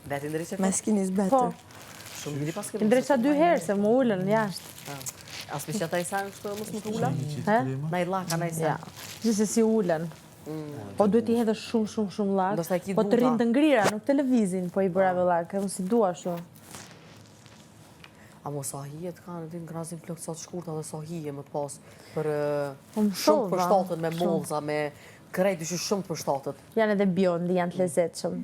Beti ndriqe? Me skinis better. Shumë bili pas Ndreqa 2 herë se më ullën jashtë. As për që ata i sanë kështë mos më të ula? Na i laka, na i Ja, sanë. gjithse si ullën. Po duhet i hedhe shumë lak. Ndoshta e ki Po të duta. rinë të ngrira, nuk televizin, po i bëra lak. Unë si dua shumë. A mos sa hije të kanë, ti në grazin plëk sa të shkurta dhe sa hije më të pas për Më shumë për shova, shtatët me mollza, me krejt dyshë shumë për shtatët. Janë edhe biondi, janë të lezetshëm.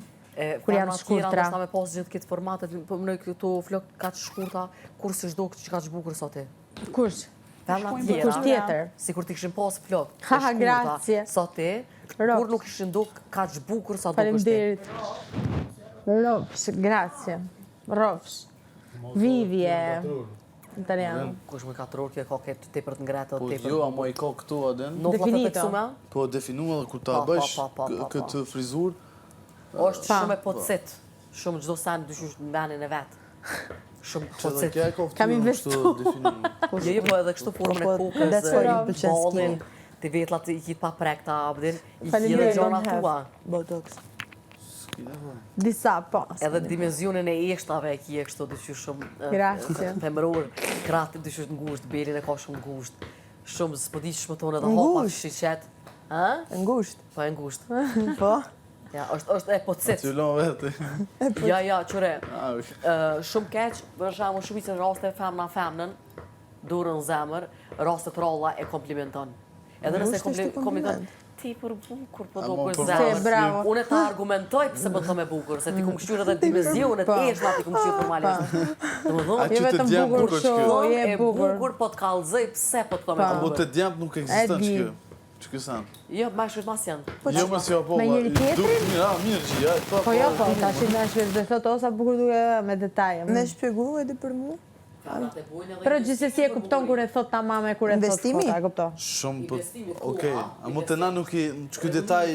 Kur janë shkurtra. Ndoshta me pas gjithë këtë formatet, po më këto flok kaq shkurta, kur si çdo që kaq bukur sa ti. Kush? Femna Kush tjera, tjetër? sikur ti kishin pas flok të Ha, shkurta grazie. sa ti, kur nuk ishin duk kaq bukur sa dukesh ti. Faleminderit. Rofsh, grazie. Rofsh. Vivje. Italiano. Kush më 4 orë kjo ka këtë tepër të ngrehtë, Po tepër. jo, ama i ka këtu adin. Nuk vëllë të Definito. teksume? Po definua dhe kur ta bësh këtë frizur, Është shumë e potësit. Shumë çdo sen dyshysh në menin e vet. Shumë që dhe potësit. kja e ka Kam këtu investu. kështu definua. Jo, po edhe kështu formën e kokës, that's why më pëlqen ballin, skinny. ti vetlat i kit pa prekta, abdin, i Faleminderit, gjithë gjona don't have. tua. Botox. Disa, po. Edhe dimenzionin e eshtave e kje kështu dyshysh shumë Grazie. femëror, krati dyshysh ngusht, belin e ka shumë ngusht. Shumë s'po di që më tonë edhe hapa Ngusht? shiqet. Ha? Ngusht. Po e ngusht. Po. Ja, është e potësit. Që lon vete. Ja, qëre. Ah, ok. Shumë keq, për shembull shumicën raste femna femnën, durën zemër, rastet ralla e komplimenton. Edhe nëse Ngusht është komplimenton, kompliment. ti për bukur, po Ama do për për zemër. bravo. Unë ta argumentoj pse më thome bukur, se ti kum kështyr edhe dimenzionet Po. eshna ti kum kështyr formalisht. A Domethënë, që të vetëm djemë bukur bukur shoh. shkjo. je e bukur. bukur po të kallëzoj pse po të thome Po bukur. të djemë nuk eksiston di. shkjo. Që kjo san? Jo, më shkruaj mas janë. Jo më si apo. Me njëri tjetrin? Mirë që ja. Po jo, po, tash i nash vetë dhe thot osa bukur duke me detaje. Me shpjegu edhe për mu? Pero gjithsesi e kupton kur e thot tamam e kur e thot Investimi? fota, e kupton. Shumë po. Investimi, Okej, a mu të na nuk i që ky detaj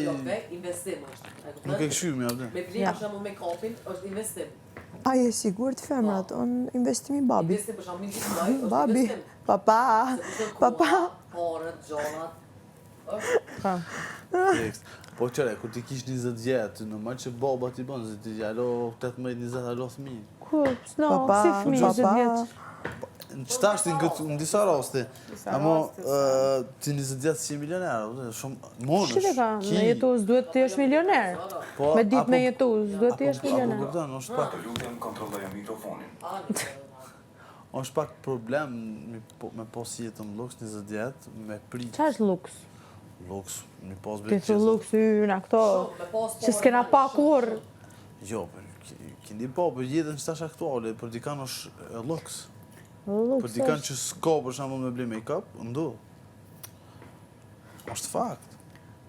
Investim është. nuk e këshymi atë. Me blerë për shembull make-upin është investim. A je sigurt femrat, on investimi babi. Investim për shembull një lloj është Babi, investim. papa, papa. Porët, gjonat. Tekst. Po qëre, kur ti kish 20 vjet, normal që baba ti bën, se ti alo 18-20 alo fëmijë. Ku, no, Papa, si fëmijë papa. 20 vjeç. Në qëta është në disa raste, amo ti 20 vjet si milioner, shumë monësh. Shite ka, me jetus duhet të jesh milioner. Po, Me ditë apo- me jetus, duhet të jesh Apo milioner. kupton, është pak Lutem kontrolloja mikrofonin. është pak problem me pas jetën luks 20 vjet, me prit Qa është luks? luks, me pas Ti bërë thë luks yna këto, që s'kena pa kur. Jo, për keni po, për jetën që tash aktuale, për dikan është luks. Luks Për dikan është. që s'ka për shembull me ble make-up, ndu. Është fakt.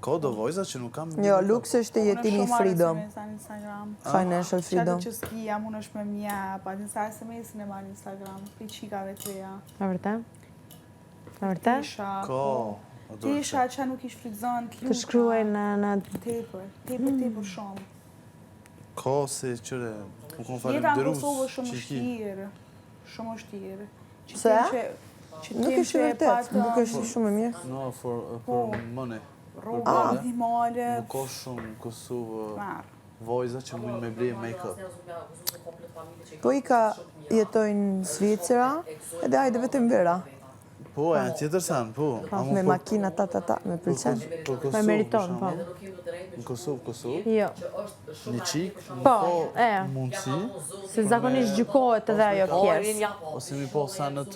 Ka do vojza që nuk kam Jo, luks është jetimi freedom. Instagram. Financial freedom. Qatë që s'ki jam unë është me mja, pa të nësa SMS-in e marrë Instagram, për qikave të reja. A vërtet? A vërtet? Tisha, Ka. tisha që nuk ish frizon, Të shkruaj në... Tepër shumë. Ka se qëre, më kom Jeta në falenderus Kosovë është shumë që ki. shtirë. Shumë shtirë. Pse? Nuk është e vërtet, nuk është shumë e mirë. No, for money. Rroba, dimale, Nuk ka shumë në Kosovë marë. vojza që mund me ble make-up. Po i ka jetojnë në Zvicera, edhe hajde vetëm vera. Po, e në tjetër sen, po. Me makina, me pëlqen. Për Kosovë, Me meriton, po. Në Kosovë, Jo. një qik, Po, e. mundësi, Se zakonisht gjykohet edhe ajo pjesë. ose mi po sanet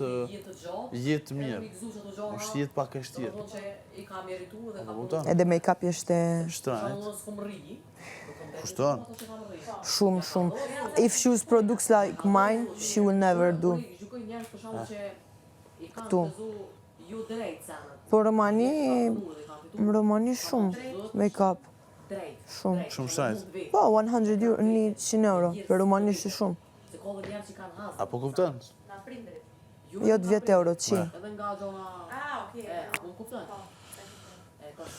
jetë mirë. është jetë pak e shtirë. Edhe make-up është Shtranet. Kushton? shumë. If she was products like mine, she will never do. Këtu. Po Romani shumë make-up. Shumë. Shumë shtrajt. Po, 100 euro, 100 euro. Për Romani është shumë. Apo kupton? Jo 10 euro, qi.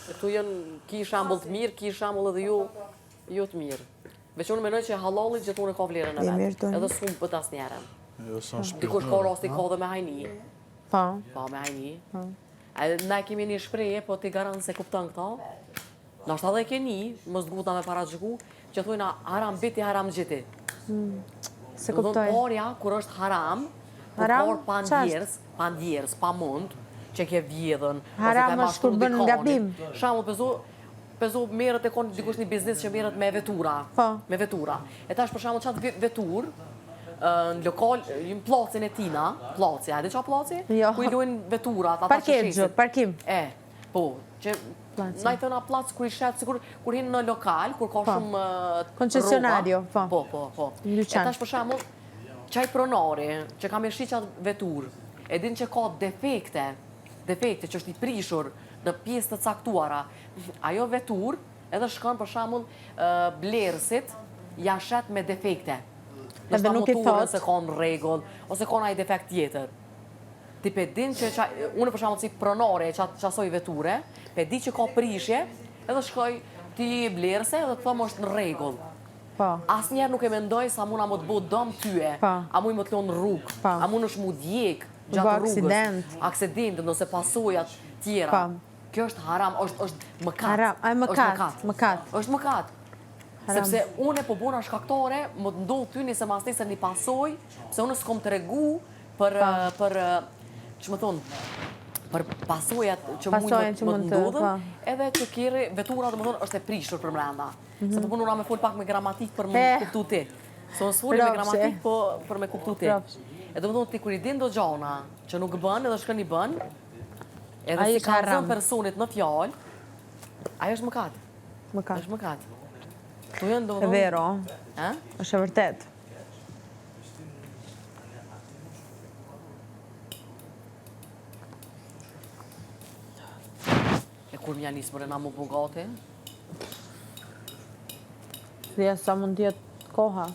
Këtu janë ki shambull të mirë, ki shambull edhe ju të mirë. Veç unë menoj që halali gjithmonë e ka vlerën e E mirë, vetë. Toni. Edhe s'kum pët asë njerën. Jo, son Dikush ka rasti ka dhe me hajni. Po. Po, me hajni. Na kemi një shpreje, po ti garantë se kupton këta. Nashta edhe keni, mos guta me para gjëku, që thujna haram biti, haram gjiti. Se Do kuptoj. thonë orja, kur është haram, Haram, kur pa ndjerës, pa mund, që ke vjedhën, Haram është kur bën gabim. Shamull, pezu merët e konë dikush një biznes që merët me vetura. Po. Me vetura. E tash për shamull qatë vetur, në lokal, në placin e tina, placi, hajde qa placi? Jo. Ku i luajnë veturat, ata që Parkeggio, shesin. parkim. Po, që na i thëna plac kur i shetë, sikur kur hinë në lokal, kur ka shumë Koncesionario, rroba. Po. E Dyqan. tash për shembull, qaj pronari që kam e shi qatë vetur, e din që ka defekte që është i prishur në pjesë të caktuara, ajo vetur edhe shkon për shembull blerësit ja shet me defekte. Edhe nuk i thot. Se ka në rregull, ose ka ndonjë defekt tjetër. Ti pe din që unë për shembull si pronare qasoj veture, pe di që ka prishje, edhe shkoj ti blerëse edhe të thëmë është në rregull. Po. Asnjëherë nuk e mendoj sa muna më të bëu dëm tyje, Po. a mu i më të lonë rrugë, Po. a mu është mu djek Bë gjatë rrugës, aksident. aksidentën ose pasojat tjera. Po. Kjo është haram, është mëkat. Haram, ai mëkat, mëkat. Është mëkat. Haram. Sepse unë po bona shkaktore, më të ndodh ty një se mas nesër një pasoj, pse unë s'kom të regu për që më thonë, për pasojat që Pasojat që më mund të të, ndodhen, edhe që kjeri vetura dhe më thonë është e prishur për mrenda. Se po punura me fol pak me gramatik për me kuptu ti. Se unë s'foli me Ropshi. gramatik, po për me kuptu ti. Ropshi. E dhe më thonë ti kur i din do gjana që nuk bën edhe shkën i bën, edhe Ai si është ka haram. zënë personit në fjallë, ajo është mëkat. Mëkat. Është mëkat. Tu janë do E vero, Ha? është e vërtet. E kur mja nisë mërë na mu bugate? Dhe sa mund t'jetë koha.